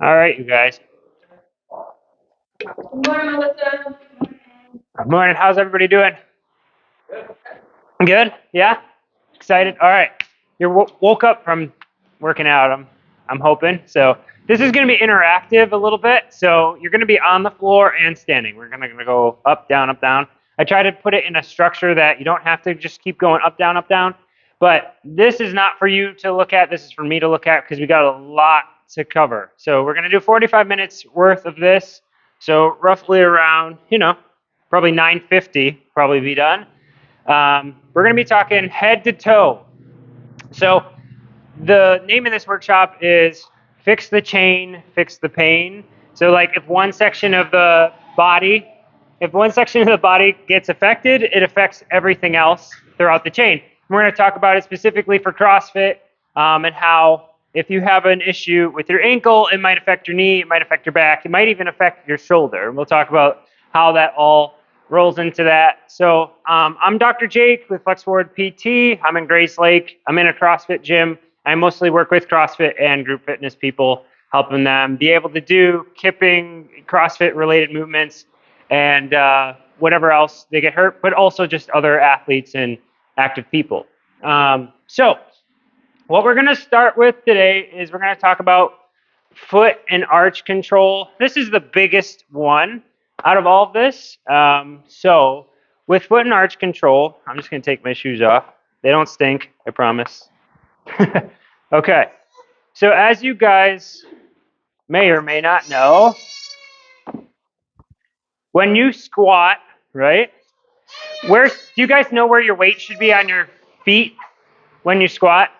All right, you guys. Good morning, Melissa. Good morning. How's everybody doing? Good? Yeah? Excited? All right. You woke up from working out, I'm hoping. So this is going to be interactive a little bit. So you're going to be on the floor and standing. We're going to go up, down, up, down. I try to put it in a structure that you don't have to just keep going up, down, up, down. But this is not for you to look at. This is for me to look at because we got a lot to cover. So we're going to do 45 minutes worth of this. So roughly around, probably 9:50, probably be done. We're going to be talking head to toe. So the name of this workshop is Fix the Chain, Fix the Pain. So like if one section of the body gets affected, it affects everything else throughout the chain. We're going to talk about it specifically for CrossFit and how if you have an issue with your ankle, it might affect your knee, it might affect your back, it might even affect your shoulder. And we'll talk about how that all rolls into that. So I'm Dr. Jake with Flex Forward PT. I'm in Grace Lake. I'm in a CrossFit gym. I mostly work with CrossFit and group fitness people, helping them be able to do kipping, CrossFit related movements, and whatever else they get hurt, but also just other athletes and active people. So what we're going to start with today is we're going to talk about foot and arch control. This is the biggest one out of all of this. So with foot and arch control, I'm just going to take my shoes off. They don't stink, I promise. Okay. So as you guys may or may not know, when you squat, right? Do you guys know where your weight should be on your feet when you squat?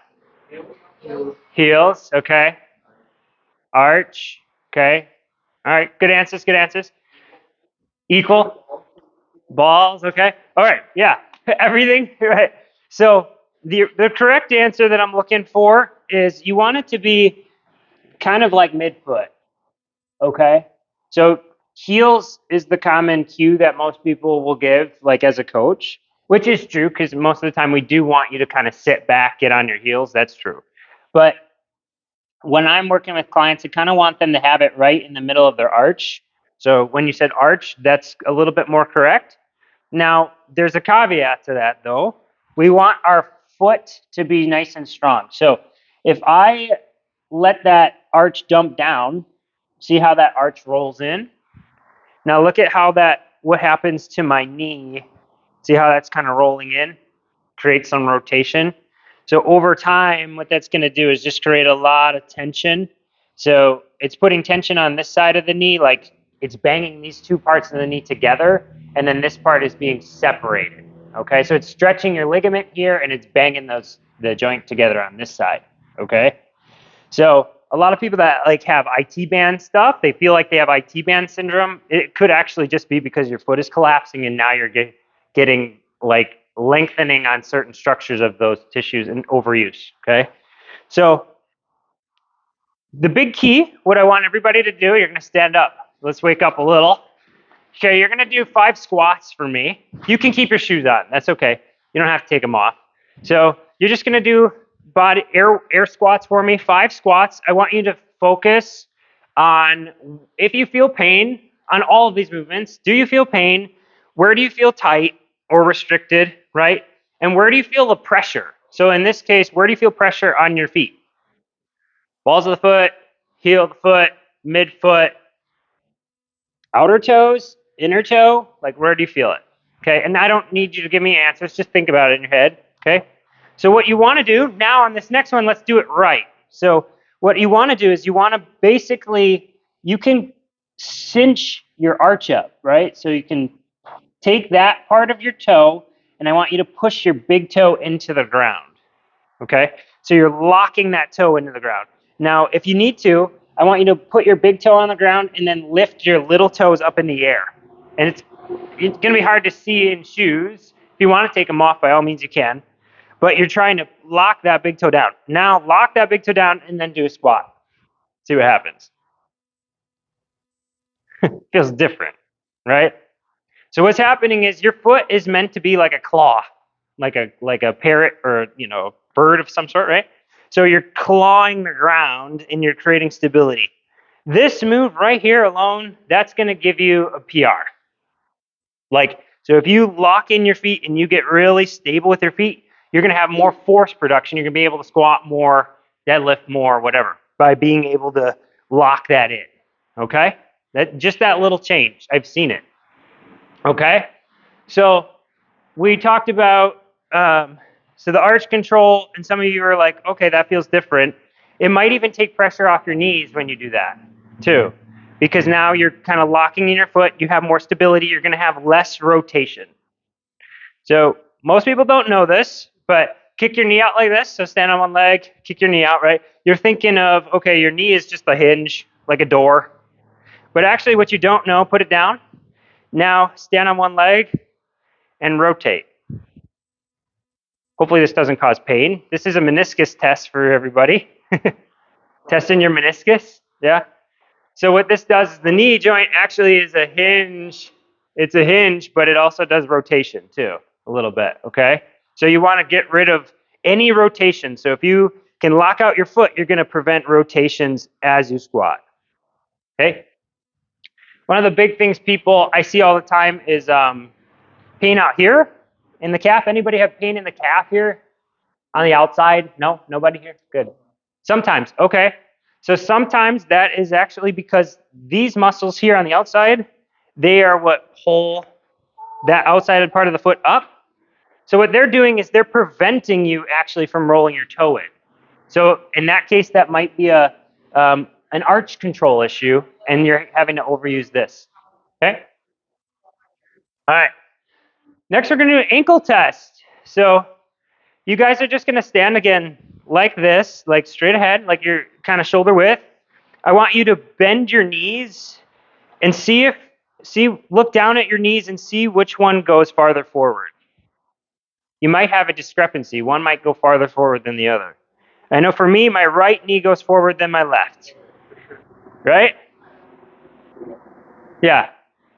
Heels, okay. Arch, okay. All right, good answers, good answers. Equal. Balls, okay. All right, yeah. Everything, right. So the correct answer that I'm looking for is you want it to be kind of like midfoot, okay? So heels is the common cue that most people will give, like as a coach, which is true because most of the time we do want you to kind of sit back, get on your heels. That's true. But when I'm working with clients, I kind of want them to have it right in the middle of their arch. So when you said arch, that's a little bit more correct. Now, there's a caveat to that though. We want our foot to be nice and strong. So if I let that arch dump down, see how that arch rolls in? Now look at what happens to my knee. See how that's kind of rolling in? Create some rotation. So over time, what that's going to do is just create a lot of tension. So it's putting tension on this side of the knee, like it's banging these two parts of the knee together, and then this part is being separated. Okay, so it's stretching your ligament here, and it's banging the joint together on this side. Okay, so a lot of people that like have IT band stuff, they feel like they have IT band syndrome. It could actually just be because your foot is collapsing, and now you're getting like lengthening on certain structures of those tissues and overuse. Okay, so the big key, what I want everybody to do, you're going to stand up. Let's wake up a little. Okay, you're going to do 5 squats for me. You can keep your shoes on. That's okay. You don't have to take them off. So you're just going to do body air squats for me. 5 squats. I want you to focus on if you feel pain on all of these movements. Do you feel pain? Where do you feel tight or restricted, right? And where do you feel the pressure? So in this case, where do you feel pressure on your feet? Balls of the foot, heel of the foot, midfoot, outer toes, inner toe, like where do you feel it? Okay, and I don't need you to give me answers, just think about it in your head, okay? So what you want to do, now on this next one, let's do it right. So what you want to do is you want to basically, you can cinch your arch up, right? So you can take that part of your toe, and I want you to push your big toe into the ground, okay? So you're locking that toe into the ground. Now, if you need to, I want you to put your big toe on the ground and then lift your little toes up in the air. And it's going to be hard to see in shoes. If you want to take them off, by all means you can. But you're trying to lock that big toe down. Now, lock that big toe down and then do a squat. See what happens. Feels different, right? So what's happening is your foot is meant to be like a claw, like a parrot or bird of some sort, right? So you're clawing the ground and you're creating stability. This move right here alone, that's going to give you a PR. Like, so if you lock in your feet and you get really stable with your feet, you're going to have more force production. You're going to be able to squat more, deadlift more, whatever, by being able to lock that in. Okay? Just that little change. I've seen it. Okay? So we talked about, so the arch control, and some of you are like, okay, that feels different. It might even take pressure off your knees when you do that, too. Because now you're kind of locking in your foot, you have more stability, you're going to have less rotation. So most people don't know this, but kick your knee out like this. So stand on one leg, kick your knee out, right? You're thinking of, okay, your knee is just a hinge, like a door. But actually what you don't know, put it down. Now stand on one leg and rotate. Hopefully this doesn't cause pain. This is a meniscus test for everybody. Testing your meniscus, yeah? So what this does is the knee joint actually is a hinge. It's a hinge, but it also does rotation too, a little bit, okay? So you want to get rid of any rotation. So if you can lock out your foot, you're going to prevent rotations as you squat, okay? One of the big things people I see all the time is pain out here in the calf. Anybody have pain in the calf here on the outside? No? Nobody here? Good. Sometimes, okay. So sometimes that is actually because these muscles here on the outside, they are what pull that outside part of the foot up. So what they're doing is they're preventing you actually from rolling your toe in. So in that case, that might be an arch control issue, and you're having to overuse this. Okay? All right. Next, we're going to do an ankle test. So you guys are just going to stand again like this, like straight ahead, like you're kind of shoulder width. I want you to bend your knees and look down at your knees and see which one goes farther forward. You might have a discrepancy. One might go farther forward than the other. I know for me, my right knee goes forward than my left. Right? Yeah.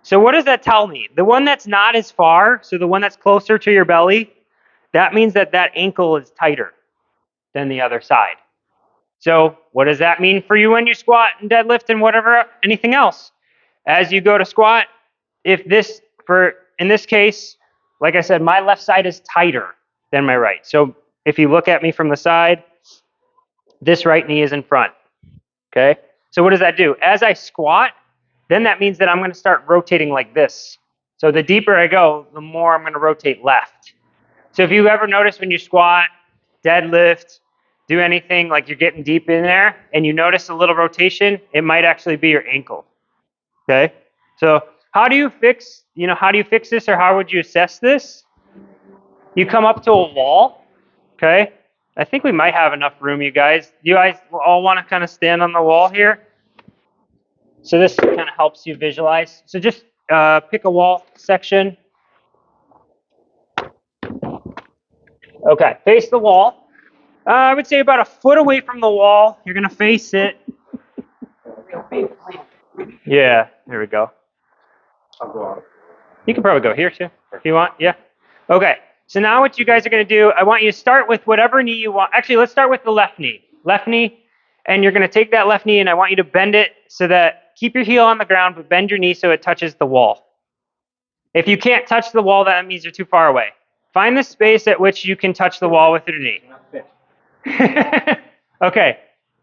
So what does that tell me? The one that's not as far, so the one that's closer to your belly, that means that that ankle is tighter than the other side. So what does that mean for you when you squat and deadlift and whatever, anything else? As you go to squat, in this case, like I said, my left side is tighter than my right. So if you look at me from the side, this right knee is in front, okay? So what does that do? As I squat, then that means that I'm going to start rotating like this. So the deeper I go, the more I'm going to rotate left. So if you ever notice when you squat, deadlift, do anything like you're getting deep in there and you notice a little rotation, it might actually be your ankle. Okay? So how do you fix this, or how would you assess this? You come up to a wall, okay? I think we might have enough room, you guys. You guys all want to kind of stand on the wall here? So this kind of helps you visualize. So just pick a wall section. Okay, face the wall. I would say about a foot away from the wall. You're going to face it. Yeah, there we go. You can probably go here too, if you want. Yeah. Okay, so now what you guys are going to do, I want you to start with whatever knee you want. Actually, let's start with the left knee. Left knee, and you're going to take that left knee, and I want you to bend it so that, keep your heel on the ground, but bend your knee so it touches the wall. If you can't touch the wall, that means you're too far away. Find the space at which you can touch the wall with your knee. Okay,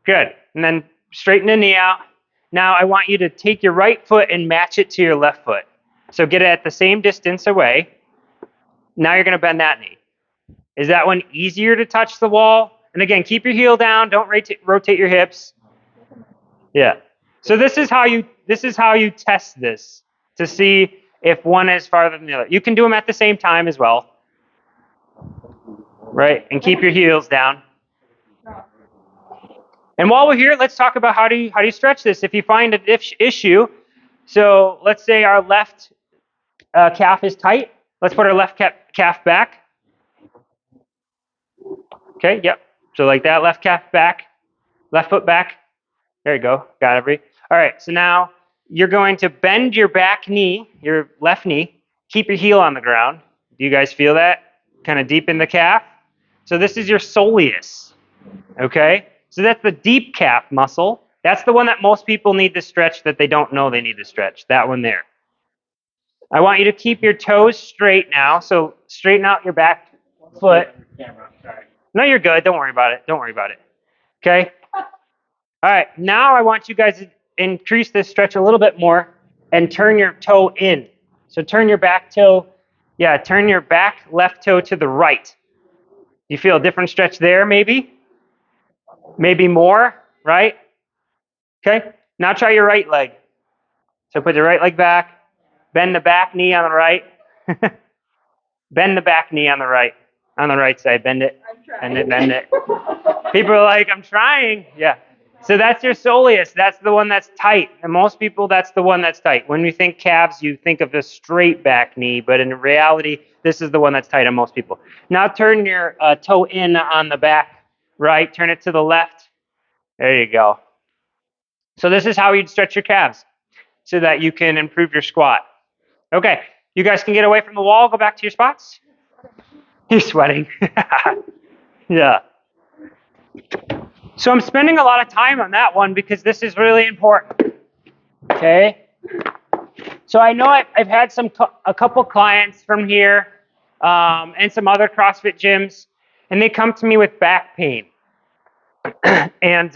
good. And then straighten the knee out. Now I want you to take your right foot and match it to your left foot. So get it at the same distance away. Now you're going to bend that knee. Is that one easier to touch the wall? And again, keep your heel down. Don't rotate your hips. Yeah. So this is how you test this to see if one is farther than the other. You can do them at the same time as well. Right? And keep your heels down. And while we're here, let's talk about how do you stretch this. If you find an issue, so let's say our left calf is tight. Let's put our left calf back. Okay, yep. So like that, left calf back, left foot back. There you go. Got it. All right, so now you're going to bend your back knee, your left knee. Keep your heel on the ground. Do you guys feel that? Kind of deep in the calf. So this is your soleus. Okay? So that's the deep calf muscle. That's the one that most people need to stretch that they don't know they need to stretch. That one there. I want you to keep your toes straight now. So straighten out your back foot. No, you're good. Don't worry about it. Don't worry about it. Okay? All right. Now I want you guys to increase this stretch a little bit more and turn your toe in. So turn your back toe. Yeah, turn your back left toe to the right. You feel a different stretch there, maybe? Maybe more, right? Okay. Now try your right leg. So put the right leg back. Bend the back knee on the right. Bend the back knee on the right side. Bend it. Bend it. Bend it. People are like, I'm trying. Yeah. So that's your soleus. That's the one that's tight. And most people, that's the one that's tight. When you think calves, you think of the straight back knee, but in reality, this is the one that's tight on most people. Now turn your toe in on the back right. Turn it to the left. There you go. So this is how you'd stretch your calves so that you can improve your squat. Okay, you guys can get away from the wall. Go back to your spots. You're sweating. Yeah. So I'm spending a lot of time on that one because this is really important. Okay. So I know I've had a couple clients from here and some other CrossFit gyms, and they come to me with back pain, and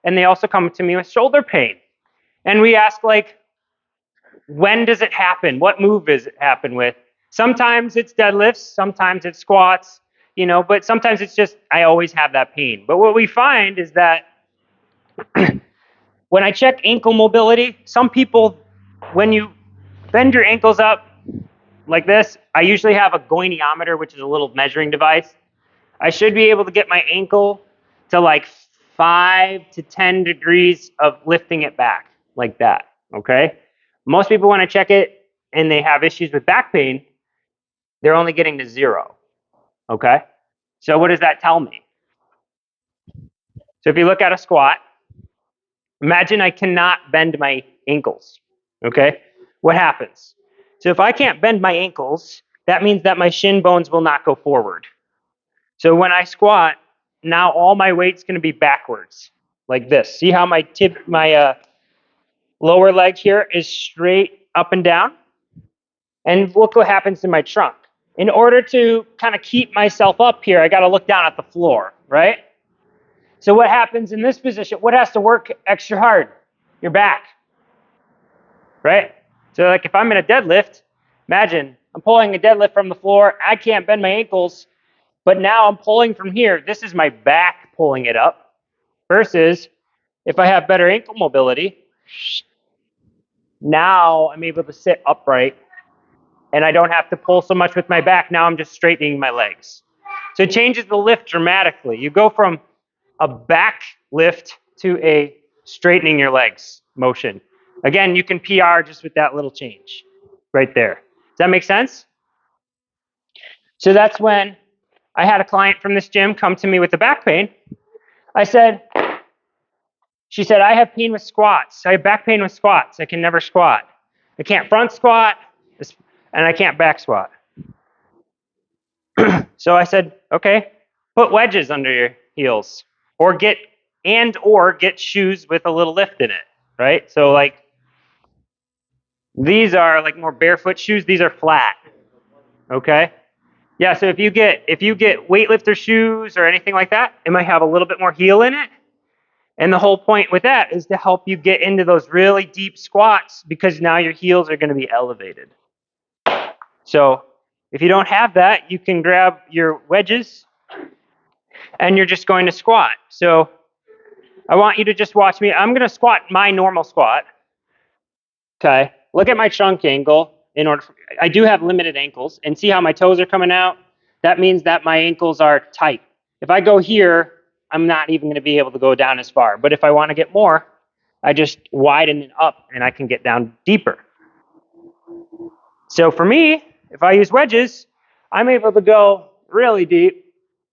they also come to me with shoulder pain. And we ask, like, when does it happen? What move does it happen with? Sometimes it's deadlifts, sometimes it's squats, but sometimes it's just I always have that pain. But what we find is that when I check ankle mobility, some people, when you bend your ankles up like this, I usually have a goniometer, which is a little measuring device. I should be able to get my ankle to like 5 to 10 degrees of lifting it back like that, okay? Most people, when I check it and they have issues with back pain, they're only getting to 0, okay? So what does that tell me? So if you look at a squat, imagine I cannot bend my ankles, okay? What happens? So if I can't bend my ankles, that means that my shin bones will not go forward. So when I squat, now all my weight's going to be backwards, like this. See how my lower leg here is straight up and down? And look what happens to my trunk. In order to kind of keep myself up here, I got to look down at the floor, right? So what happens in this position? What has to work extra hard? Your back, right? So like if I'm in a deadlift, imagine I'm pulling a deadlift from the floor. I can't bend my ankles, but now I'm pulling from here. This is my back pulling it up versus if I have better ankle mobility, now I'm able to sit upright and I don't have to pull so much with my back. Now I'm just straightening my legs. So it changes the lift dramatically. You go from a back lift to a straightening your legs motion. Again, you can PR just with that little change right there. Does that make sense? So that's when I had a client from this gym come to me with the back pain. She said, I have pain with squats. I have back pain with squats. I can never squat. I can't front squat, and I can't back squat. So I said, okay, put wedges under your heels or get shoes with a little lift in it, right? So like these are like more barefoot shoes. These are flat, okay? Yeah, so if you get weightlifter shoes or anything like that, it might have a little bit more heel in it. And the whole point with that is to help you get into those really deep squats because now your heels are going to be elevated. So if you don't have that, you can grab your wedges and you're just going to squat. So I want you to just watch me. I'm going to squat my normal squat. Okay. Look at my trunk angle. I do have limited ankles, and see how my toes are coming out? That means that my ankles are tight. If I go here, I'm not even going to be able to go down as far. But if I want to get more, I just widen it up and I can get down deeper. So for me, if I use wedges, I'm able to go really deep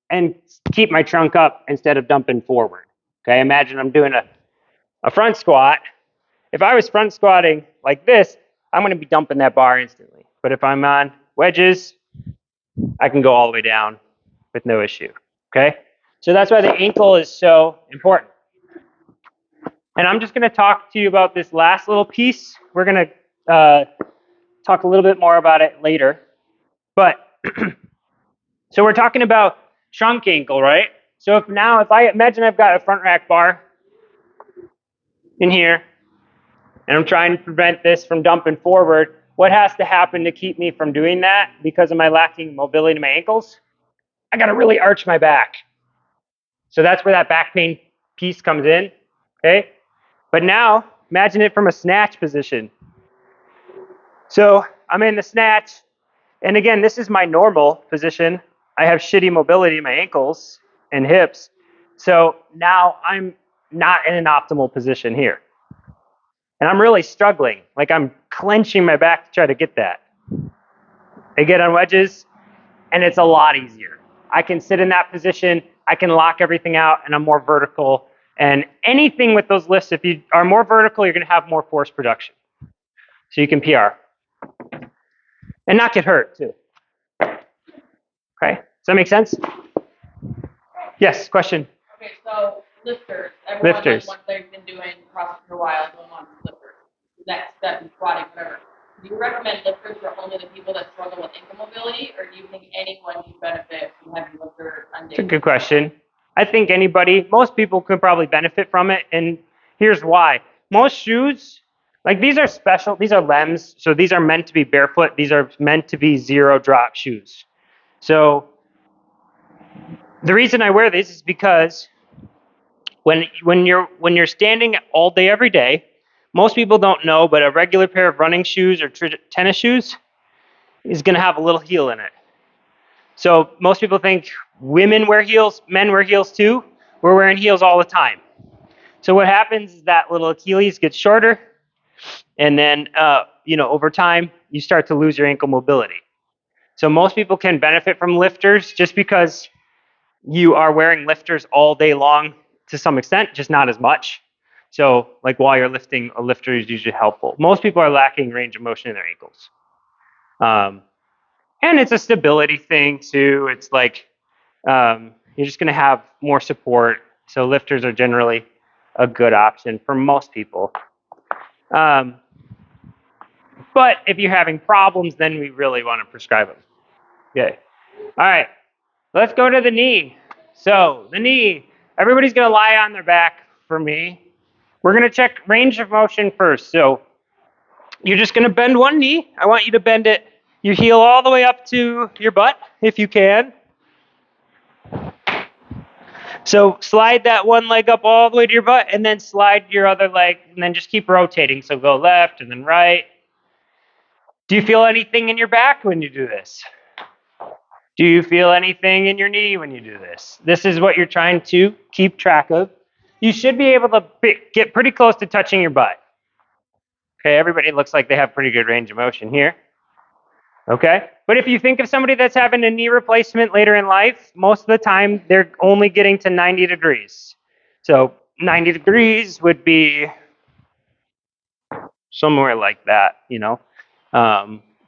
and keep my trunk up instead of dumping forward. Okay, imagine I'm doing a front squat. If I was front squatting like this, I'm going to be dumping that bar instantly. But if I'm on wedges, I can go all the way down with no issue. Okay? So that's why the ankle is so important. And I'm just going to talk to you about this last little piece. We're going to talk a little bit more about it later. But so we're talking about trunk ankle, right? So if I imagine I've got a front rack bar in here, and I'm trying to prevent this from dumping forward, what has to happen to keep me from doing that because of my lacking mobility in my ankles? I got to really arch my back. So that's where that back pain piece comes in, okay? But now, imagine it from a snatch position. So I'm in the snatch, and again, this is my normal position. I have shitty mobility in my ankles and hips. So now I'm not in an optimal position here. And I'm really struggling. Like I'm clenching my back to try to get that. I get on wedges, and it's a lot easier. I can sit in that position, I can lock everything out, and I'm more vertical. And anything with those lifts, if you are more vertical, you're gonna have more force production. So you can PR. And not get hurt too. Okay, does that make sense? Yes, question? Okay, so lifters. Everyone, Lifters. Like, once they've been doing CrossFit for a while, going on to lifters. Next step in squatting, whatever. Do you recommend lifters for only the people that struggle with ankle mobility, or do you think anyone can benefit from having lifter on It's a good question. I think most people could probably benefit from it, and here's why. Most shoes, like these are special, these are LEMS, so these are meant to be barefoot, these are meant to be zero drop shoes. So the reason I wear these is because when you're standing all day every day, most people don't know, but a regular pair of running shoes or tennis shoes is going to have a little heel in it. So most people think women wear heels, men wear heels too. We're wearing heels all the time. So what happens is that little Achilles gets shorter, and then over time you start to lose your ankle mobility. So most people can benefit from lifters just because you are wearing lifters all day long to some extent, just not as much. So like while you're lifting, a lifter is usually helpful. Most people are lacking range of motion in their ankles. And it's a stability thing too. It's like you're just going to have more support. So lifters are generally a good option for most people. But if you're having problems, then we really want to prescribe them. Okay. All right. Let's go to the knee. So the knee, everybody's going to lie on their back for me. We're going to check range of motion first. So you're just going to bend one knee. I want you to bend it, your heel all the way up to your butt, if you can. So slide that one leg up all the way to your butt, and then slide your other leg, and then just keep rotating. So go left and then right. Do you feel anything in your back when you do this? Do you feel anything in your knee when you do this? This is what you're trying to keep track of. You should be able to get pretty close to touching your butt. Okay, everybody looks like they have pretty good range of motion here. Okay, but if you think of somebody that's having a knee replacement later in life, most of the time they're only getting to 90 degrees. So 90 degrees would be somewhere like that,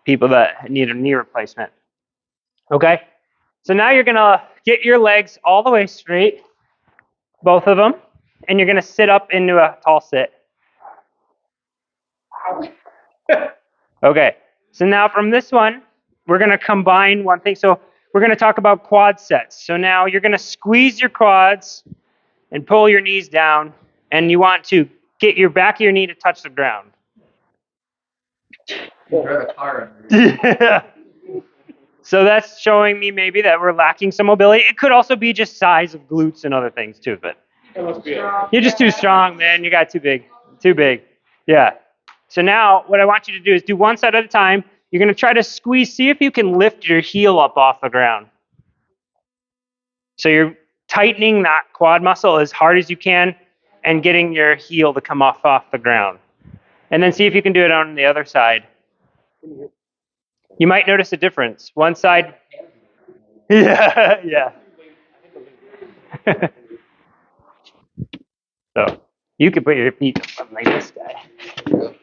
people that need a knee replacement. Okay, so now you're gonna get your legs all the way straight, both of them, and you're gonna sit up into a tall sit. Okay, so now from this one, we're gonna combine one thing. So we're gonna talk about quad sets. So now you're gonna squeeze your quads and pull your knees down, and you want to get your back of your knee to touch the ground. Yeah. So that's showing me maybe that we're lacking some mobility. It could also be just size of glutes and other things too, but you're just too strong, man. You got too big. Too big. Yeah. So now what I want you to do is do one side at a time. You're going to try to squeeze, see if you can lift your heel up off the ground. So you're tightening that quad muscle as hard as you can and getting your heel to come off the ground. And then see if you can do it on the other side. You might notice a difference. One side. Yeah, yeah. So you could put your feet up like this guy.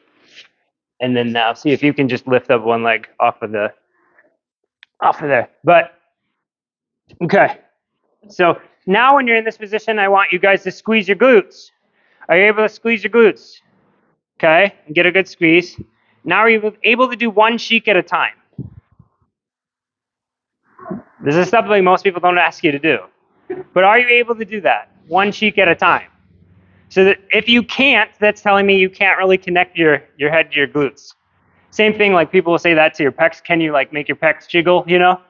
And then now see if you can just lift up one leg off of there. But okay. So now when you're in this position, I want you guys to squeeze your glutes. Are you able to squeeze your glutes? Okay, and get a good squeeze. Now are you able to do one cheek at a time? This is something most people don't ask you to do. But are you able to do that? One cheek at a time. So that if you can't, that's telling me you can't really connect your head to your glutes. Same thing, like people will say that to your pecs. Can you like make your pecs jiggle, you know?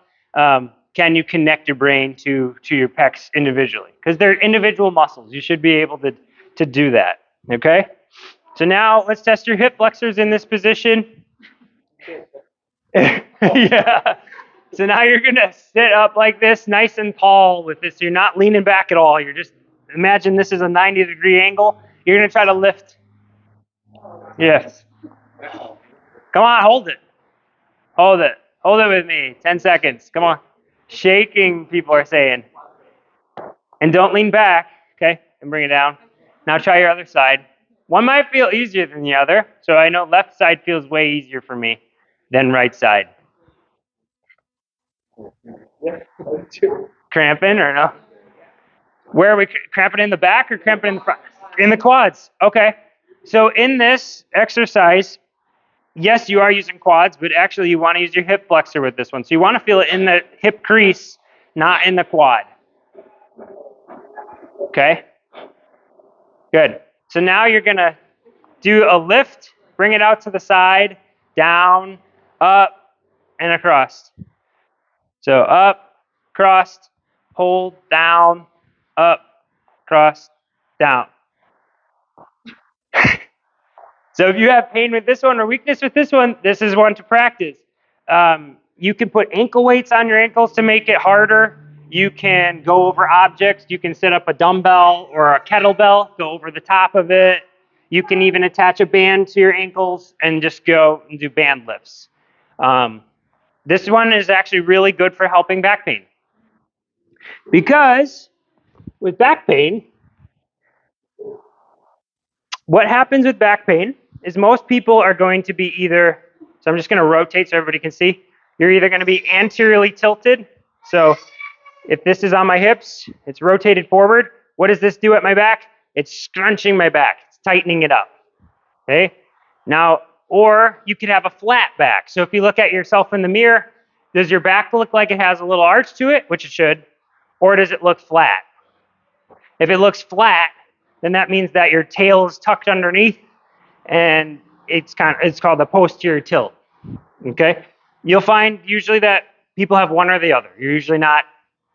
Can you connect your brain to your pecs individually? Because they're individual muscles. You should be able to do that, okay? So now let's test your hip flexors in this position. Yeah. So now you're gonna sit up like this, nice and tall with this. You're not leaning back at all. You're just, imagine this is a 90-degree angle. You're gonna try to lift. Yes. Come on, hold it. Hold it. Hold it with me. 10 seconds. Come on. Shaking, people are saying. And don't lean back, okay? And bring it down. Now try your other side. One might feel easier than the other. So I know left side feels way easier for me than right side. Cramping or no? Where are we cramping, in the back or cramping in the front? In the quads. Okay. So in this exercise, yes, you are using quads, but actually you want to use your hip flexor with this one. So you want to feel it in the hip crease, not in the quad. Okay? Good. So now you're going to do a lift, bring it out to the side, down, up, and across. So up, cross, hold, down, up, cross, down. So if you have pain with this one or weakness with this one, this is one to practice. You can put ankle weights on your ankles to make it harder. You can go over objects. You can set up a dumbbell or a kettlebell, go over the top of it. You can even attach a band to your ankles and just go and do band lifts. This one is actually really good for helping back pain. Because with back pain, what happens with back pain is most people are going to be either, so I'm just going to rotate so everybody can see. You're either going to be anteriorly tilted. So if this is on my hips, it's rotated forward. What does this do at my back? It's scrunching my back. It's tightening it up. Okay? Now, or you could have a flat back. So if you look at yourself in the mirror, does your back look like it has a little arch to it, which it should, or does it look flat? If it looks flat, then that means that your tail is tucked underneath and it's called the posterior tilt. Okay? You'll find usually that people have one or the other. You're usually not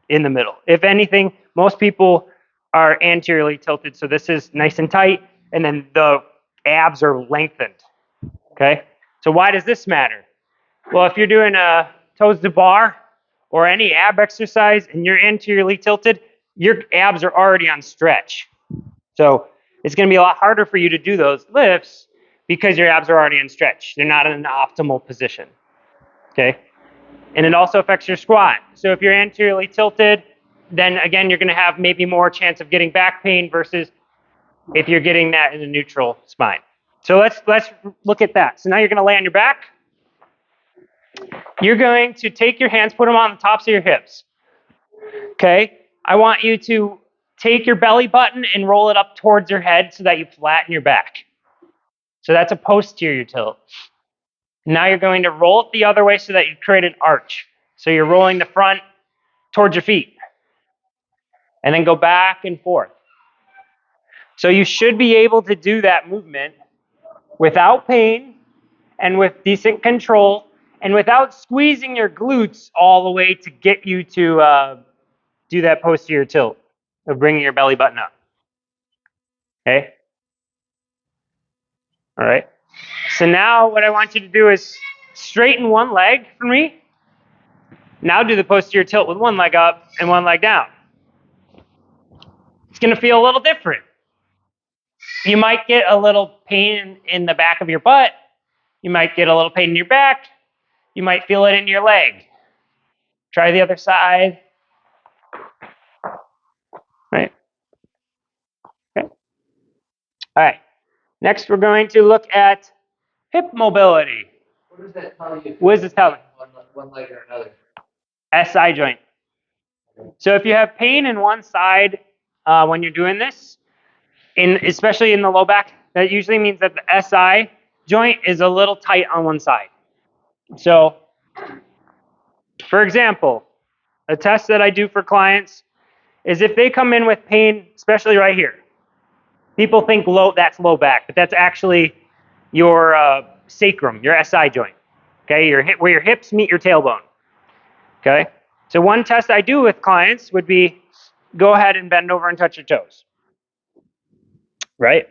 in the middle. If anything, most people are anteriorly tilted, so this is nice and tight, and then the abs are lengthened. Okay? So why does this matter? Well, if you're doing a toes to bar or any ab exercise and you're anteriorly tilted, your abs are already on stretch. So it's going to be a lot harder for you to do those lifts because your abs are already in stretch. They're not in an optimal position. Okay? And it also affects your squat. So if you're anteriorly tilted, then again, you're going to have maybe more chance of getting back pain versus if you're getting that in a neutral spine. So let's look at that. So now you're going to lay on your back. You're going to take your hands, put them on the tops of your hips. Okay? I want you to take your belly button and roll it up towards your head so that you flatten your back. So that's a posterior tilt. Now you're going to roll it the other way so that you create an arch. So you're rolling the front towards your feet. And then go back and forth. So you should be able to do that movement without pain and with decent control and without squeezing your glutes all the way to get you to do that posterior tilt of bringing your belly button up. Okay? All right. So now what I want you to do is straighten one leg for me. Now do the posterior tilt with one leg up and one leg down. It's going to feel a little different. You might get a little pain in the back of your butt. You might get a little pain in your back. You might feel it in your leg. Try the other side. Right? Okay. All right. Next, we're going to look at hip mobility. What does that tell you? What does it tell me? One leg or another? SI joint. So if you have pain in one side when you're doing this, especially in the low back, that usually means that the SI joint is a little tight on one side. So, for example, a test that I do for clients is if they come in with pain, especially right here. People think that's low back, but that's actually your sacrum, your SI joint. Okay, where your hips meet your tailbone. Okay, so one test I do with clients would be go ahead and bend over and touch your toes. Right?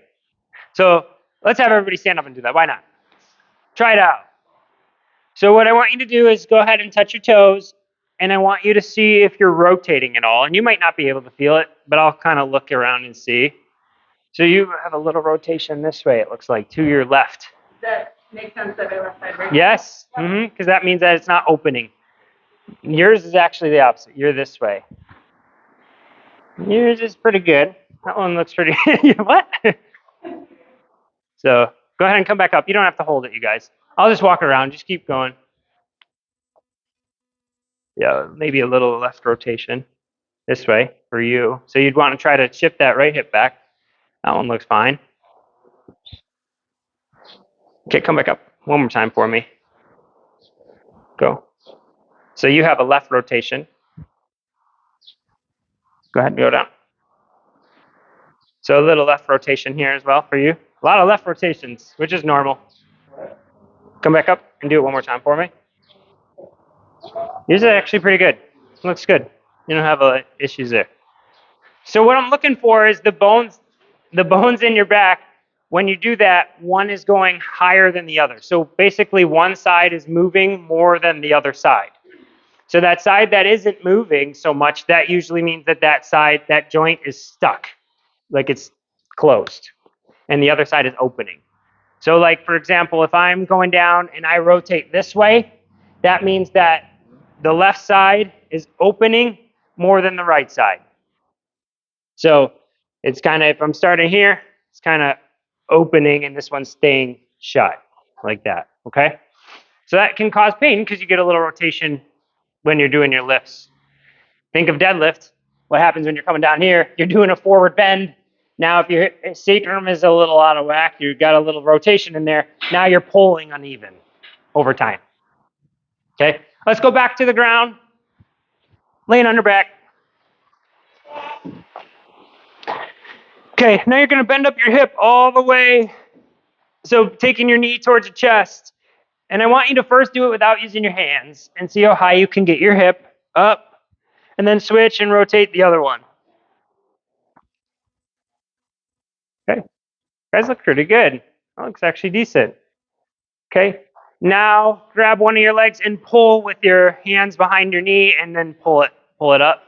So let's have everybody stand up and do that. Why not? Try it out. So what I want you to do is go ahead and touch your toes, and I want you to see if you're rotating at all. And you might not be able to feel it, but I'll kind of look around and see. So you have a little rotation this way, it looks like, to your left. That makes sense that I left side, right? Yes, because that means that it's not opening. Yours is actually the opposite. You're this way. Yours is pretty good. That one looks pretty. What? So go ahead and come back up. You don't have to hold it, you guys. I'll just walk around. Just keep going. Yeah, maybe a little left rotation this way for you. So you'd want to try to shift that right hip back. That one looks fine. Okay, come back up one more time for me. Go. So you have a left rotation. Go ahead and go down. So a little left rotation here as well for you. A lot of left rotations, which is normal. Come back up and do it one more time for me. Yours is actually pretty good. Looks good. You don't have issues there. So what I'm looking for is the bones in your back. When you do that, one is going higher than the other. So basically one side is moving more than the other side. So that side that isn't moving so much, that usually means that joint is stuck, like it's closed, and the other side is opening. So like, for example, if I'm going down and I rotate this way, that means that the left side is opening more than the right side. So it's kind of, if I'm starting here, it's kind of opening and this one's staying shut like that, okay? So that can cause pain because you get a little rotation when you're doing your lifts. Think of deadlift. What happens when you're coming down here? You're doing a forward bend. Now, if your sacrum is a little out of whack, you've got a little rotation in there. Now you're pulling uneven over time. Okay, let's go back to the ground. Laying on your back. Okay, now you're going to bend up your hip all the way. So taking your knee towards your chest. And I want you to first do it without using your hands and see how high you can get your hip up. And then switch and rotate the other one. Okay, guys look pretty good. That looks actually decent. Okay, now grab one of your legs and pull with your hands behind your knee and then pull it up.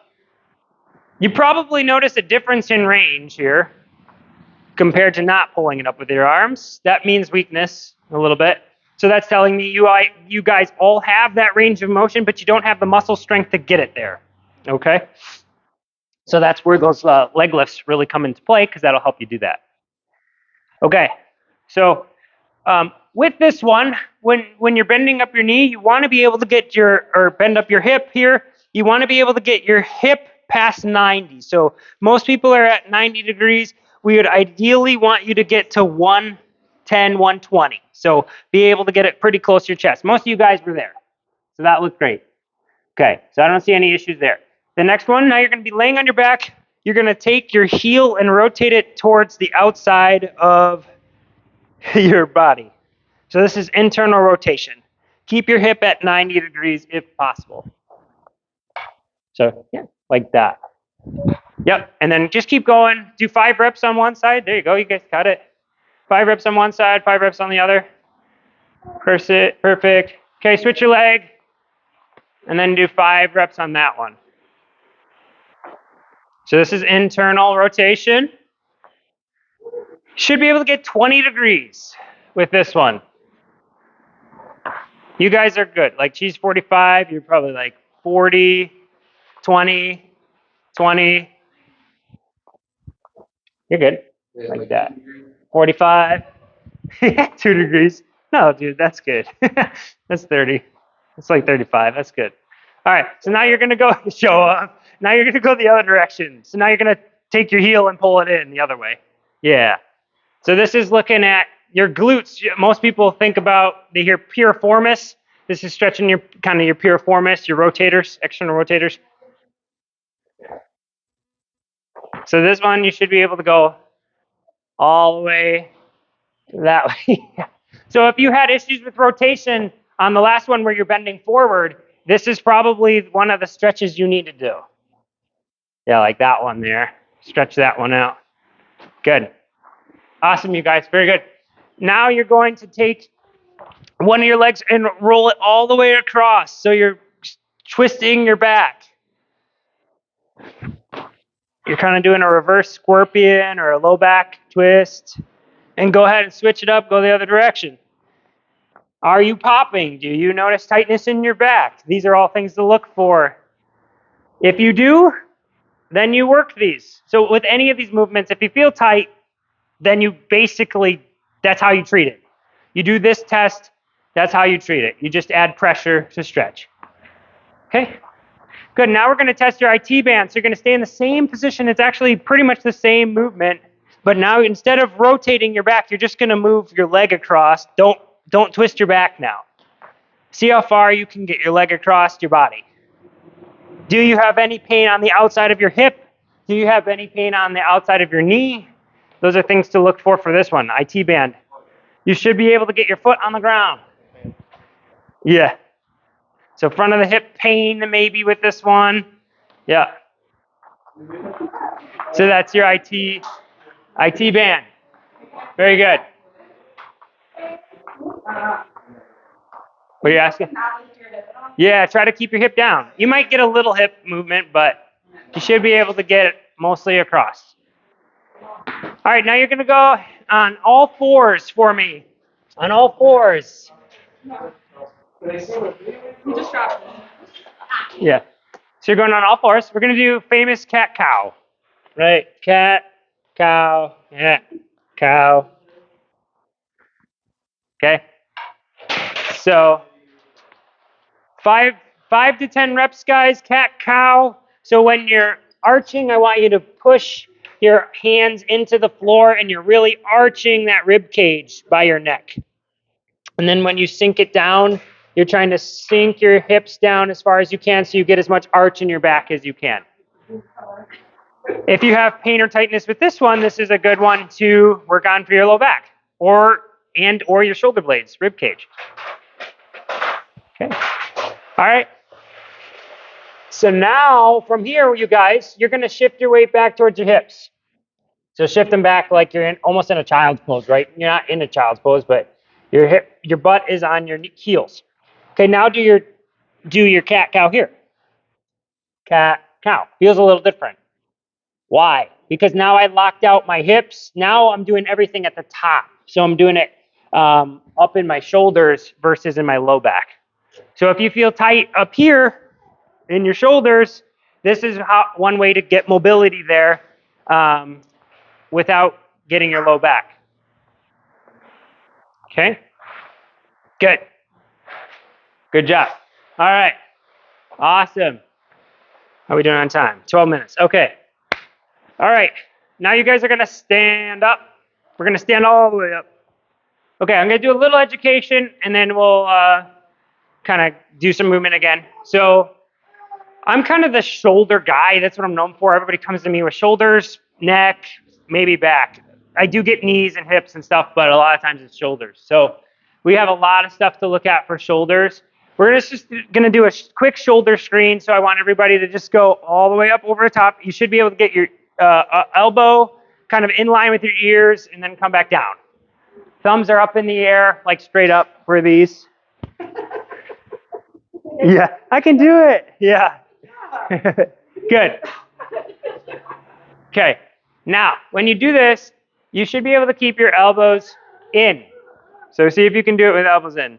You probably notice a difference in range here compared to not pulling it up with your arms. That means weakness a little bit. So that's telling me you guys all have that range of motion, but you don't have the muscle strength to get it there. Okay? So that's where those leg lifts really come into play because that'll help you do that. Okay, so with this one, when you're bending up your knee, you want to be able to get bend up your hip here. You want to be able to get your hip past 90. So most people are at 90 degrees. We would ideally want you to get to 110, 120. So be able to get it pretty close to your chest. Most of you guys were there. So that looked great. Okay, so I don't see any issues there. The next one, now you're going to be laying on your back. You're going to take your heel and rotate it towards the outside of your body. So this is internal rotation. Keep your hip at 90 degrees if possible. So yeah, like that. Yep, and then just keep going. Do 5 reps on one side. There you go, you guys got it. 5 reps on one side, 5 reps on the other. Perfect. Okay, switch your leg. And then do 5 reps on that one. So this is internal rotation. Should be able to get 20 degrees with this one. You guys are good. Like she's 45, you're probably like 40, 20, 20. You're good. Like that. 45. 2 degrees. No, dude, that's good. That's 30. It's like 35. That's good. All right, so now you're going to go show off. Now you're going to go the other direction. So now you're going to take your heel and pull it in the other way. Yeah. So this is looking at your glutes. Most people think about, they hear piriformis. This is stretching your kind of your piriformis, your rotators, external rotators. So this one, you should be able to go all the way that way. So if you had issues with rotation on the last one where you're bending forward, this is probably one of the stretches you need to do. Yeah, like that one there. Stretch that one out. Good. Awesome, you guys. Very good. Now you're going to take one of your legs and roll it all the way across. So you're twisting your back. You're kind of doing a reverse scorpion or a low back twist. And go ahead and switch it up, go the other direction. Are you popping? Do you notice tightness in your back? These are all things to look for. If you do, then you work these. So with any of these movements, if you feel tight, then you basically, that's how you treat it. You do this test, that's how you treat it. You just add pressure to stretch. Okay? Good, now we're gonna test your IT band. So you're gonna stay in the same position. It's actually pretty much the same movement, but now instead of rotating your back, you're just gonna move your leg across. Don't twist your back now. See how far you can get your leg across your body. Do you have any pain on the outside of your hip? Do you have any pain on the outside of your knee? Those are things to look for this one, IT band. You should be able to get your foot on the ground. Yeah. So front of the hip pain maybe with this one. Yeah. So that's your IT band. Very good. What are you asking? Yeah, try to keep your hip down. You might get a little hip movement, but you should be able to get it mostly across. All right, now you're going to go on all fours for me. On all fours. Just drop it. Yeah. So you're going on all fours. We're going to do famous cat cow. Right? Cat, cow, yeah, cow. Okay. So five to 10 reps, guys. Cat cow. So when you're arching, I want you to push your hands into the floor and you're really arching that rib cage by your neck. And then when you sink it down, you're trying to sink your hips down as far as you can so you get as much arch in your back as you can. If you have pain or tightness with this one, this is a good one to work on for your low back or your shoulder blades, rib cage. Okay. All right. So now from here, you guys, you're going to shift your weight back towards your hips. So shift them back like you're almost in a child's pose, right? You're not in a child's pose, but your butt is on your heels. Okay, now do your cat cow here. Cat cow. Feels a little different. Why? Because now I locked out my hips. Now I'm doing everything at the top. So I'm doing it up in my shoulders versus in my low back. So if you feel tight up here in your shoulders, this is one way to get mobility there without getting your low back. Okay? Good. Good job. All right. Awesome. How are we doing on time? 12 minutes. Okay. All right. Now you guys are going to stand up. We're going to stand all the way up. Okay, I'm going to do a little education, and then we'll kind of do some movement again. So I'm kind of the shoulder guy. That's what I'm known for. Everybody comes to me with shoulders, neck, maybe back. I do get knees and hips and stuff, but a lot of times it's shoulders. So we have a lot of stuff to look at for shoulders. We're just going to do a quick shoulder screen. So I want everybody to just go all the way up over the top. You should be able to get your elbow kind of in line with your ears and then come back down. Thumbs are up in the air, like straight up for these. Yeah, I can do it. Yeah. Good. Okay. Now, when you do this, you should be able to keep your elbows in. So see if you can do it with elbows in.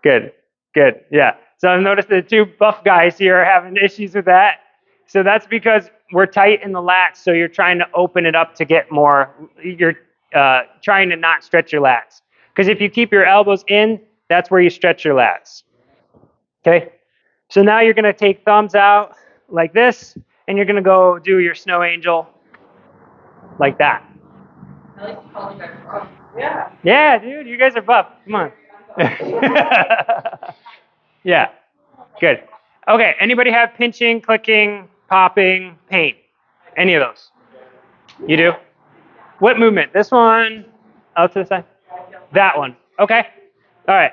Good. Good. Yeah. So I've noticed the two buff guys here are having issues with that. So that's because we're tight in the lats, so you're trying to open it up to get more. You're trying to not stretch your lats. Because if you keep your elbows in, that's where you stretch your lats. Okay? So now you're going to take thumbs out like this, and you're going to go do your snow angel. like that. At least you called me guys wrong. Yeah. Yeah, dude, you guys are buff. Come on. Yeah, good. Okay, anybody have pinching, clicking, popping, pain? Any of those? You do? What movement? This one? Out to the side? That one. Okay. All right.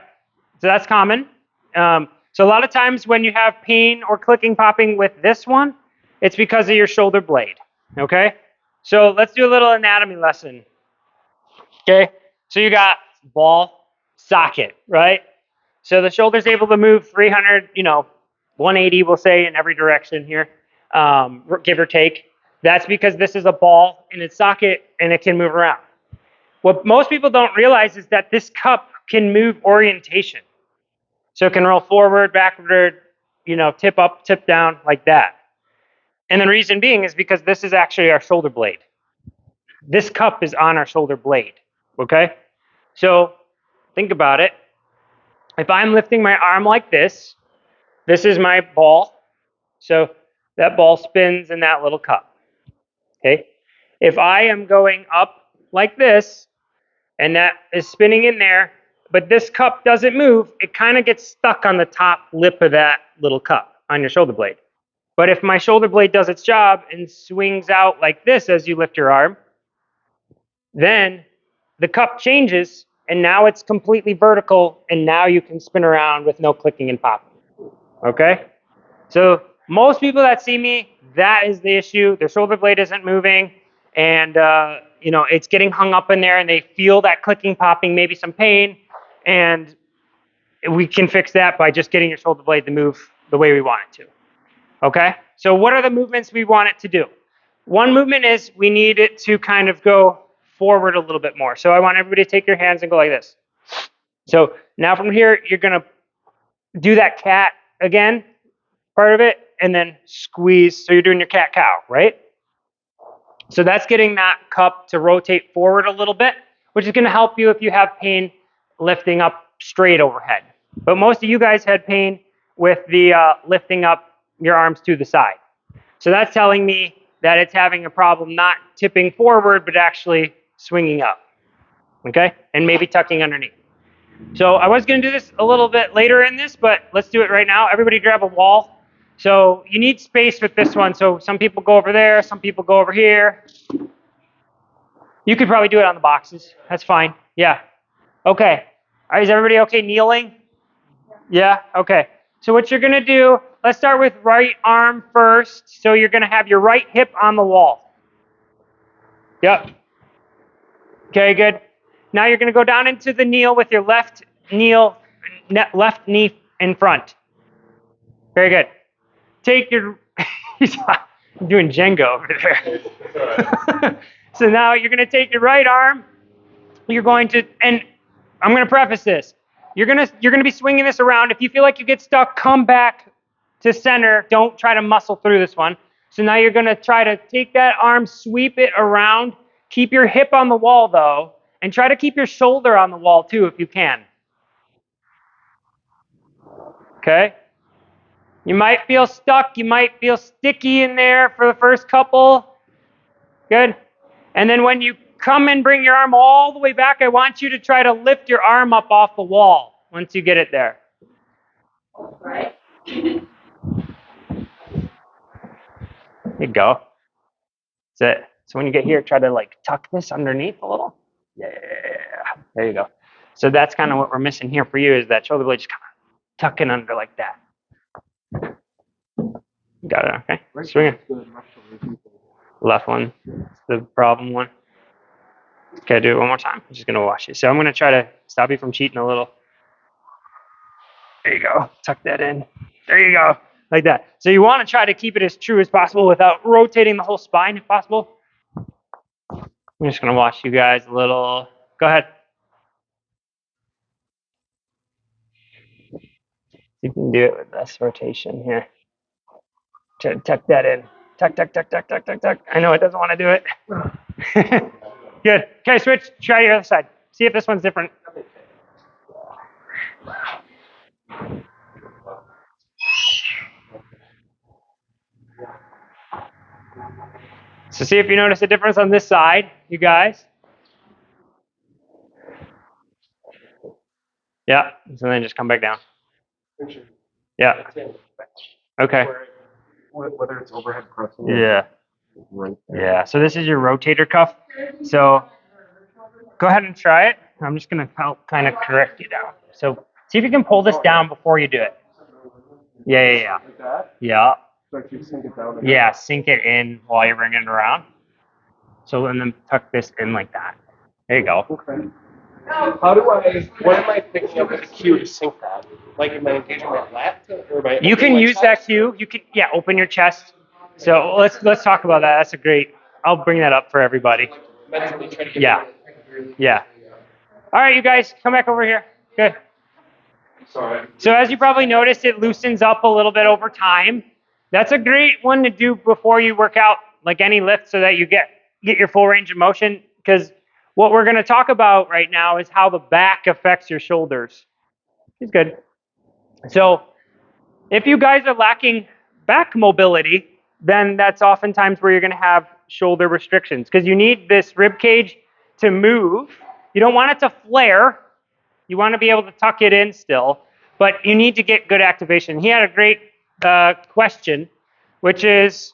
So that's common. So a lot of times when you have pain or clicking, popping with this one, it's because of your shoulder blade. Okay. So let's do a little anatomy lesson. Okay. So you got ball, socket, right? So the shoulder's able to move 300, 180, we'll say, in every direction here, give or take. That's because this is a ball in its socket and it can move around. What most people don't realize is that this cup can move orientation. So it can roll forward, backward, tip up, tip down, like that. And the reason being is because this is actually our shoulder blade. This cup is on our shoulder blade, okay? So think about it. If I'm lifting my arm like this is my ball. So that ball spins in that little cup, okay? If I am going up like this, and that is spinning in there, but this cup doesn't move, it kind of gets stuck on the top lip of that little cup on your shoulder blade. But if my shoulder blade does its job and swings out like this as you lift your arm, then the cup changes and now it's completely vertical and now you can spin around with no clicking and popping. Okay? So most people that see me, that is the issue. Their shoulder blade isn't moving and it's getting hung up in there and they feel that clicking, popping, maybe some pain. And we can fix that by just getting your shoulder blade to move the way we want it to. Okay? So what are the movements we want it to do? One movement is we need it to kind of go forward a little bit more. So I want everybody to take your hands and go like this. So now from here, you're going to do that cat again, part of it, and then squeeze. So you're doing your cat-cow, right? So that's getting that cup to rotate forward a little bit, which is going to help you if you have pain lifting up straight overhead. But most of you guys had pain with the lifting up your arms to the side. So that's telling me that it's having a problem not tipping forward, but actually swinging up, okay? And maybe tucking underneath. So I was going to do this a little bit later in this, but let's do it right now. Everybody grab a wall. So you need space with this one. So some people go over there, some people go over here. You could probably do it on the boxes. That's fine. Yeah. Okay. All right, is everybody okay kneeling? Yeah? Okay. So what you're going to do, let's start with right arm first. So you're going to have your right hip on the wall. Yep. Okay, good. Now you're going to go down into the kneel with your left knee in front. Very good. Take your, I'm doing Jenga over there. So now you're going to take your right arm. You're going to, and I'm going to preface this. You're going to be swinging this around. If you feel like you get stuck, come back to center. Don't try to muscle through this one. So now you're going to try to take that arm, sweep it around. Keep your hip on the wall though, and try to keep your shoulder on the wall too if you can. Okay? You might feel stuck. You might feel sticky in there for the first couple. Good. And then when you come and bring your arm all the way back, I want you to try to lift your arm up off the wall once you get it there. Right. There you go. That's it. So when you get here, try to like tuck this underneath a little. Yeah. There you go. So that's kind of what we're missing here for you is that shoulder blade just kind of tuck in under like that. Got it, okay? Swing it. Left one, the problem one. Okay, do it one more time. I'm just gonna wash it. So I'm gonna try to stop you from cheating a little. There you go. Tuck that in. There you go. Like that. So you want to try to keep it as true as possible without rotating the whole spine if possible. I'm just gonna watch you guys a little. Go ahead. You can do it with this rotation here. Tuck that in. Tuck, tuck, tuck, tuck, tuck, tuck, tuck. I know it doesn't want to do it. Good. Okay, switch. Try your other side. See if this one's different. So see if you notice a difference on this side, you guys. Yeah, so then just come back down. Yeah. Okay. Whether it's overhead pressing. Yeah. Right there. Yeah, so this is your rotator cuff. So go ahead and try it. I'm just going to help kind of correct you down. So see if you can pull this down before you do it. Yeah. Like that? Yeah. So if you sink it down. Yeah, sink it in while you're bringing it around. So and then tuck this in like that. There you go. Okay. What am I picking up as a cue to sink that? Like, am I engaging my lat? Or am I You can use that cue. You can, yeah, open your chest. So let's talk about that. That's a great, I'll bring that up for everybody. mentally try to get Yeah. Yeah. All right, you guys, come back over here. Good. Sorry. So as you probably noticed, it loosens up a little bit over time. That's a great one to do before you work out, like any lift, so that you get your full range of motion. Because what we're going to talk about right now is how the back affects your shoulders. It's good. So if you guys are lacking back mobility, then that's oftentimes where you're going to have shoulder restrictions, because you need this rib cage to move. You don't want it to flare. You want to be able to tuck it in still, but you need to get good activation. He had a great question, which is,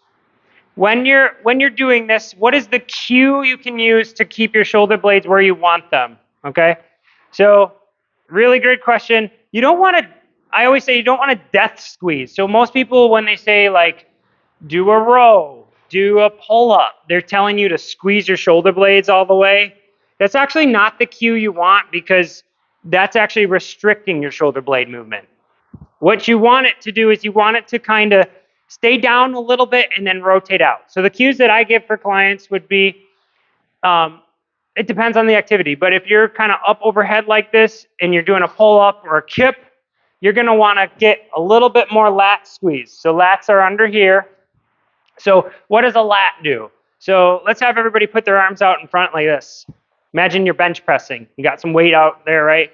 when you're doing this, what is the cue you can use to keep your shoulder blades where you want them? Okay, so really great question. You don't want to. I always say you don't want to death squeeze. So most people, when they say like, do a row, do a pull up, they're telling you to squeeze your shoulder blades all the way. That's actually not the cue you want, because that's actually restricting your shoulder blade movement. What you want it to do is you want it to kind of stay down a little bit and then rotate out. So the cues that I give for clients would be, it depends on the activity, but if you're kind of up overhead like this and you're doing a pull up or a kip, you're going to want to get a little bit more lat squeeze. So lats are under here. So what does a lat do? So let's have everybody put their arms out in front like this. Imagine you're bench pressing. You got some weight out there, right?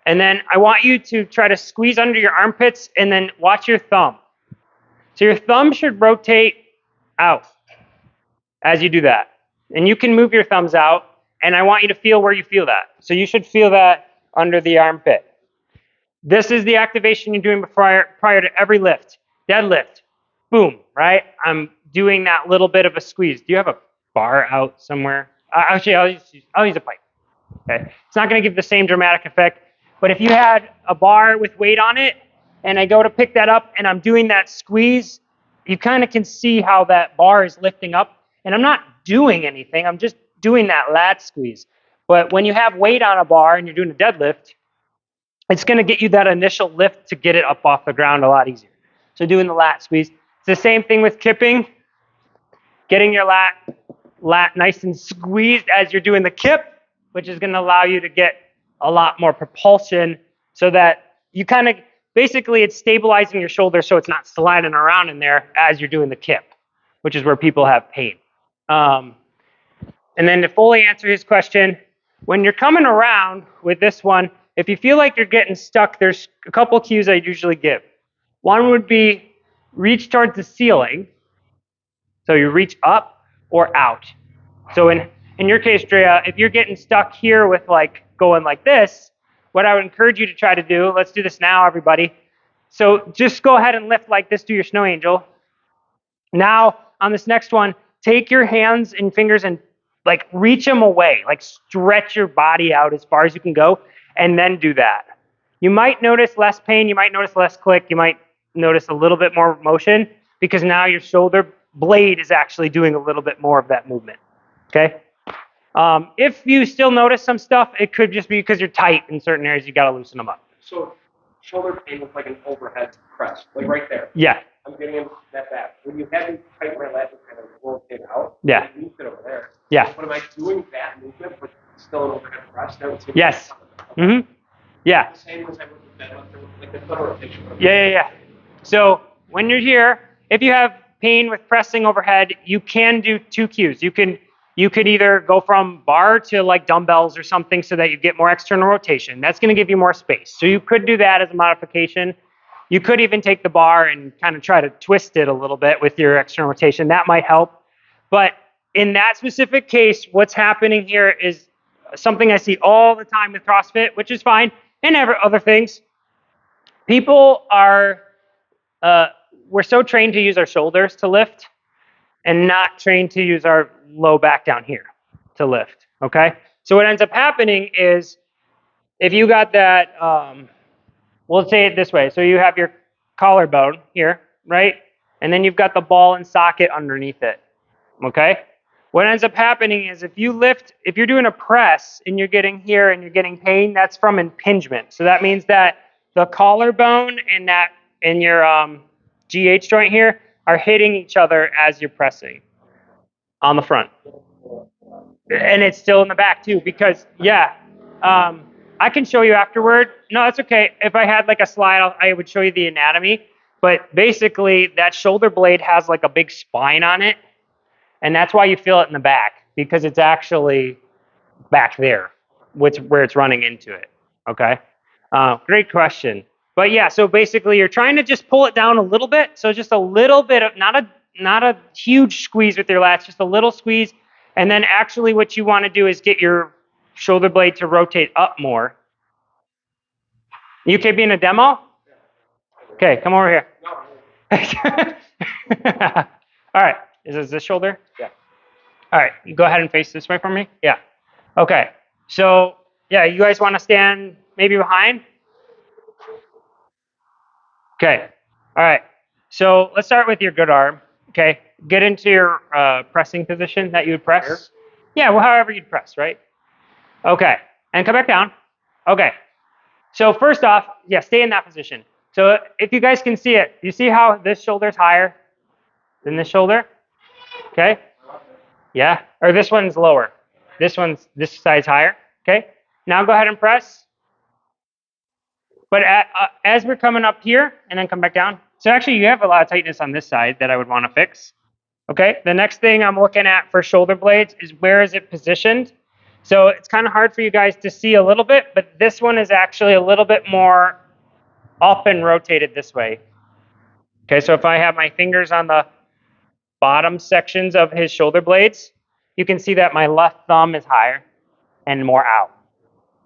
And then I want you to try to squeeze under your armpits and then watch your thumb. So your thumb should rotate out as you do that. And you can move your thumbs out, and I want you to feel where you feel that. So you should feel that under the armpit. This is the activation you're doing prior to every lift. Deadlift, boom, right? I'm doing that little bit of a squeeze. Do you have a bar out somewhere? Actually, I'll use a pipe. Okay, it's not going to give the same dramatic effect, but if you had a bar with weight on it, and I go to pick that up, and I'm doing that squeeze, you kind of can see how that bar is lifting up, and I'm not doing anything. I'm just doing that lat squeeze. But when you have weight on a bar and you're doing a deadlift, it's going to get you that initial lift to get it up off the ground a lot easier. So doing the lat squeeze. It's the same thing with kipping. Getting your lat nice and squeezed as you're doing the kip, which is going to allow you to get a lot more propulsion, so that you kind of, basically it's stabilizing your shoulder so it's not sliding around in there as you're doing the kip, which is where people have pain. And then to fully answer his question, when you're coming around with this one, if you feel like you're getting stuck, there's a couple cues I usually give. One would be reach towards the ceiling. So you reach up or out. So in your case, Drea, if you're getting stuck here with like going like this, what I would encourage you to try to do, let's do this now, everybody. So just go ahead and lift like this, do your snow angel. Now on this next one, take your hands and fingers and like reach them away, like stretch your body out as far as you can go, and then do that. You might notice less pain, you might notice less click, you might notice a little bit more motion, because now your shoulder blade is actually doing a little bit more of that movement, okay? If you still notice some stuff, it could just be because you're tight in certain areas, you gotta loosen them up. So shoulder pain with like an overhead press, like right there. Yeah. I'm getting that back. When you have me tighten my lat and kind of rotate out, Yeah. you fit over there. Yeah. But am I doing that movement but still an overhead press? That would seem Yes. Mm-hmm. Yeah. Same as I would with that, like the foot rotation. Yeah. So when you're here, if you have pain with pressing overhead, you can do two cues. You could either go from bar to like dumbbells or something so that you get more external rotation. That's going to give you more space. So you could do that as a modification. You could even take the bar and kind of try to twist it a little bit with your external rotation. That might help. But in that specific case, what's happening here is something I see all the time with CrossFit, which is fine, and other things. People are, we're so trained to use our shoulders to lift and not trained to use our low back down here to lift, okay? So what ends up happening is if you got that, we'll say it this way. So you have your collarbone here, right? And then you've got the ball and socket underneath it, okay? What ends up happening is if you're doing a press and you're getting here and you're getting pain, that's from impingement. So that means that the collarbone and your GH joint here are hitting each other as you're pressing on the front. And it's still in the back too, because I can show you afterward. No, that's okay. If I had like a slide, I would show you the anatomy. But basically, that shoulder blade has like a big spine on it, and that's why you feel it in the back, because it's actually back there, where it's running into it. Okay, great question. But yeah, so basically, you're trying to just pull it down a little bit. So just a little bit of not a huge squeeze with your lats, just a little squeeze. And then actually, what you want to do is get your shoulder blade to rotate up more. You okay being a demo? Okay, come over here. All right, is this shoulder? Yeah. All right, you go ahead and face this way for me. Yeah. Okay, so yeah, you guys want to stand maybe behind? Okay. All right. So let's start with your good arm. Okay. Get into your pressing position that you would press. Here? Yeah, well, however you'd press, right? Okay. And come back down. Okay. So first off, yeah, stay in that position. So if you guys can see it, you see how this shoulder's higher than this shoulder? Okay. Yeah. Or this one's lower. This side's higher. Okay. Now go ahead and press. But as we're coming up here and then come back down, so actually you have a lot of tightness on this side that I would want to fix. Okay, the next thing I'm looking at for shoulder blades is where is it positioned? So it's kind of hard for you guys to see a little bit, but this one is actually a little bit more up and rotated this way. Okay, so if I have my fingers on the bottom sections of his shoulder blades, you can see that my left thumb is higher and more out.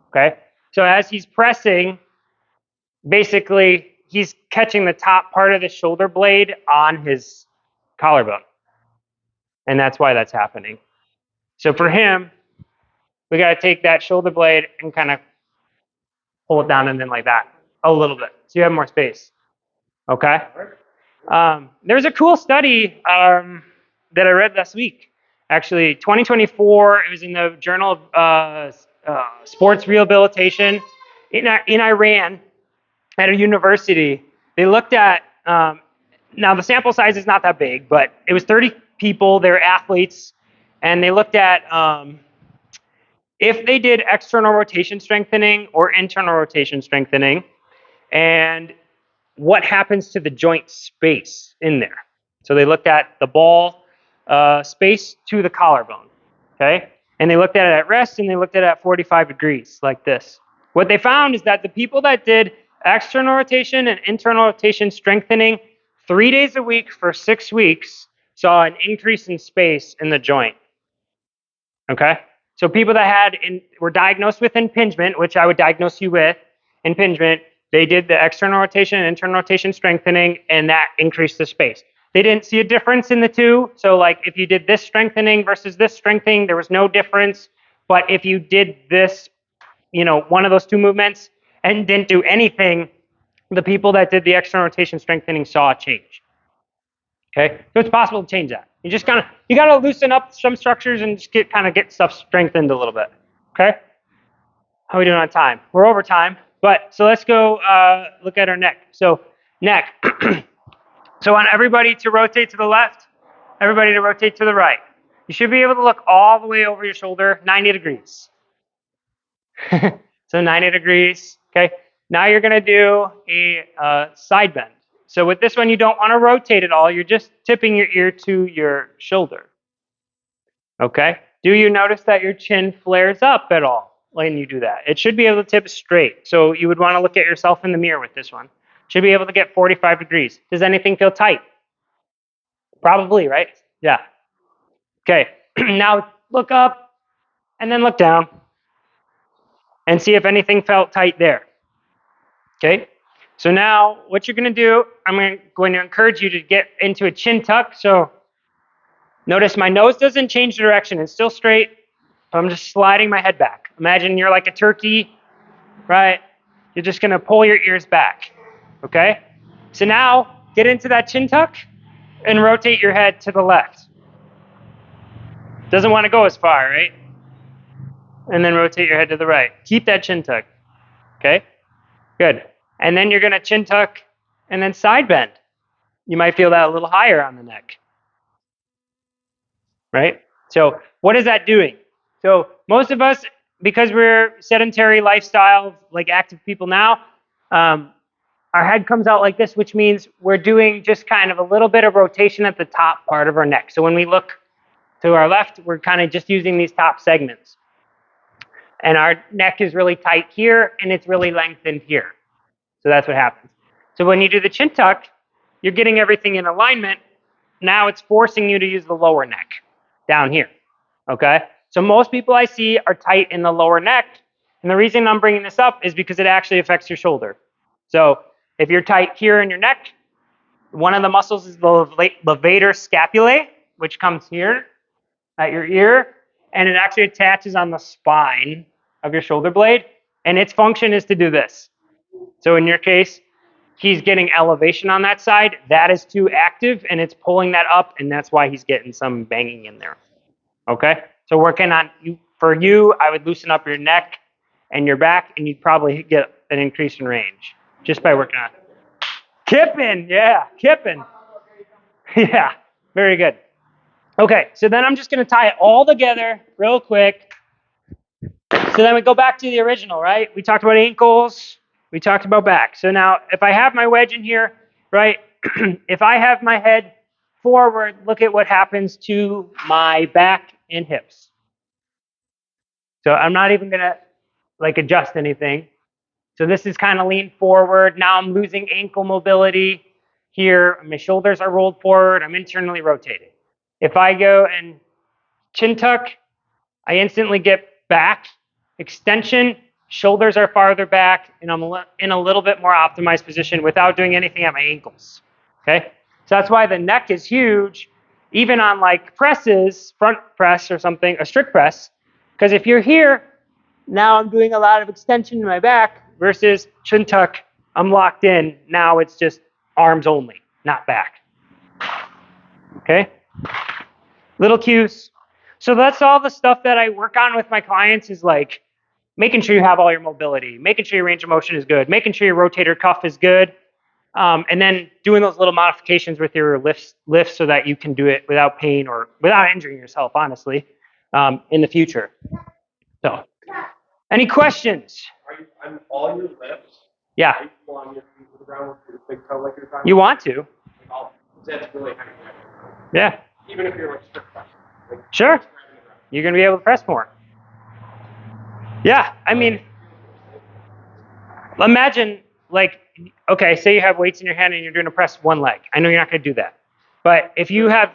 Okay, so as he's pressing, basically, he's catching the top part of the shoulder blade on his collarbone. And that's why that's happening. So for him, we got to take that shoulder blade and kind of pull it down and then like that a little bit. So you have more space. Okay? There's a cool study that I read last week. Actually, 2024, it was in the Journal of Sports Rehabilitation in Iran. At a university, they looked at, now the sample size is not that big, but it was 30 people, they were athletes, and they looked at if they did external rotation strengthening or internal rotation strengthening, and what happens to the joint space in there. So they looked at the ball space to the collarbone, okay? And they looked at it at rest, and they looked at it at 45 degrees, like this. What they found is that the people that did external rotation and internal rotation strengthening 3 days a week for 6 weeks saw an increase in space in the joint. Okay? So people that were diagnosed with impingement, which I would diagnose you with, impingement, they did the external rotation and internal rotation strengthening, and that increased the space. They didn't see a difference in the two. So like if you did this strengthening versus this strengthening, there was no difference. But if you did this, one of those two movements, and didn't do anything, the people that did the external rotation strengthening saw a change. Okay, so it's possible to change that. You got to loosen up some structures and just get stuff strengthened a little bit. Okay, how are we doing on time? We're over time, but so let's go look at our neck. So neck. So I want everybody to rotate to the left, everybody to rotate to the right. You should be able to look all the way over your shoulder, 90 degrees. So 90 degrees, okay? Now you're gonna do a side bend. So with this one, you don't wanna rotate at all. You're just tipping your ear to your shoulder, okay? Do you notice that your chin flares up at all when you do that? It should be able to tip straight. So you would wanna look at yourself in the mirror with this one. Should be able to get 45 degrees. Does anything feel tight? Probably, right? Yeah. Okay. Now look up and then look down and see if anything felt tight there. Okay? So now what you're going to do, I'm going to encourage you to get into a chin tuck. So notice my nose doesn't change direction. It's still straight. But I'm just sliding my head back. Imagine you're like a turkey, right? You're just going to pull your ears back. Okay? So now get into that chin tuck and rotate your head to the left. Doesn't want to go as far, right? And then rotate your head to the right. Keep that chin tuck. Okay? Good. And then you're going to chin tuck and then side bend. You might feel that a little higher on the neck. Right? So what is that doing? So most of us, because we're sedentary lifestyle, like active people now, our head comes out like this, which means we're doing just kind of a little bit of rotation at the top part of our neck. So when we look to our left, we're kind of just using these top segments. And our neck is really tight here, and it's really lengthened here. So that's what happens. So when you do the chin tuck, you're getting everything in alignment. Now it's forcing you to use the lower neck down here, okay? So most people I see are tight in the lower neck, and the reason I'm bringing this up is because it actually affects your shoulder. So if you're tight here in your neck, one of the muscles is the levator scapulae, which comes here at your ear, and it actually attaches on the spine of your shoulder blade, and its function is to do this. So in your case, he's getting elevation on that side. That is too active, and it's pulling that up, and that's why he's getting some banging in there. Okay? So working on, for you, I would loosen up your neck and your back, and you'd probably get an increase in range just by working on it. Kipping, yeah, kipping. Yeah, very good. Okay, so then I'm just going to tie it all together real quick. So then we go back to the original, right? We talked about ankles. We talked about back. So now if I have my wedge in here, right, if I have my head forward, look at what happens to my back and hips. So I'm not even going to like adjust anything. So this is kind of lean forward. Now I'm losing ankle mobility here. My shoulders are rolled forward. I'm internally rotated. If I go and chin tuck, I instantly get back extension. Shoulders are farther back, and I'm in a little bit more optimized position without doing anything at my ankles. Okay? So that's why the neck is huge, even on like presses, front press or something, a strict press. Because if you're here, now I'm doing a lot of extension in my back versus chin tuck, I'm locked in. Now it's just arms only, not back. Okay? Little cues. So that's all the stuff that I work on with my clients is like making sure you have all your mobility, making sure your range of motion is good, making sure your rotator cuff is good, and then doing those little modifications with your lifts so that you can do it without pain or without injuring yourself, honestly, in the future. So, any questions? Are you on all your lifts? Yeah. Are you pulling your feet to the ground with your big toe like you're talking You want to? That's really heavy. Yeah. Even if you're like strict press. Like, Sure. You're going to be able to press more. Yeah, I mean, imagine like, okay, say you have weights in your hand and you're doing a press one leg. I know you're not going to do that. But if you have,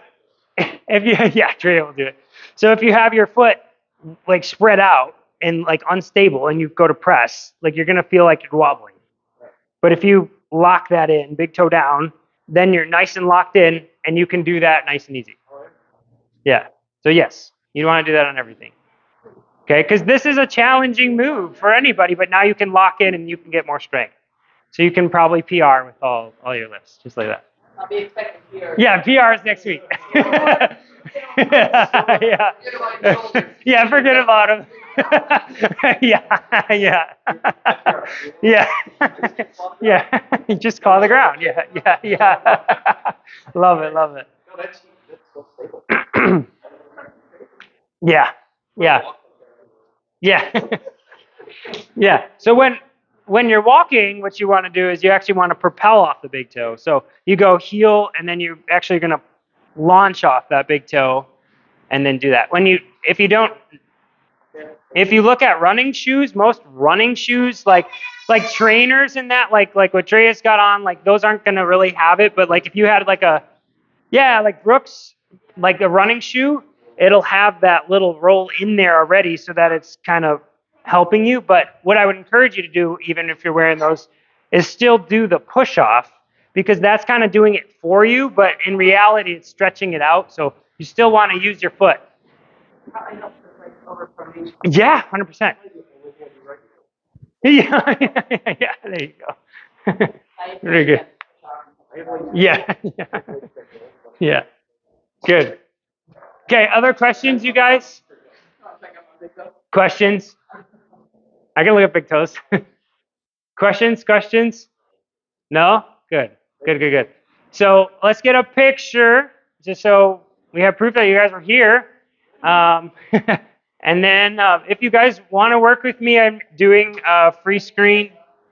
yeah, Drea will do it. So if you have your foot like spread out and like unstable and you go to press, like you're going to feel like you're wobbling. But if you lock that in, big toe down, then you're nice and locked in and you can do that nice and easy. Yeah. So yes, you don't want to do that on everything. Okay, because this is a challenging move for anybody, but now you can lock in and you can get more strength. So you can probably PR with all your lifts, just like that. I'll be expecting PR. Yeah, PR is next week. Yeah. Yeah, forget about him. Yeah. Yeah. Yeah. Just call the ground. Yeah. Love it. No, that's so stable. Yeah. Yeah. So when you're walking, what you want to do is you actually want to propel off the big toe. So you go heel, and then you're actually going to launch off that big toe, and then do that. If you look at running shoes, most running shoes, like trainers and that, like what Drea's got on, like those aren't going to really have it. But like if you had like Brooks, like a running shoe, it'll have that little roll in there already so that it's kind of helping you. But what I would encourage you to do, even if you're wearing those, is still do the push off, because that's kind of doing it for you, but in reality, it's stretching it out. So you still want to use your foot. Probably helps with like overpronation. Yeah, 100%. Yeah, yeah, there you go. Very good. Yeah, yeah, yeah. Good. Okay, other questions, you guys? Questions? I can look at big toes. Questions? No? Good. Good. So let's get a picture, just so we have proof that you guys were here. And then if you guys want to work with me, I'm doing a free screen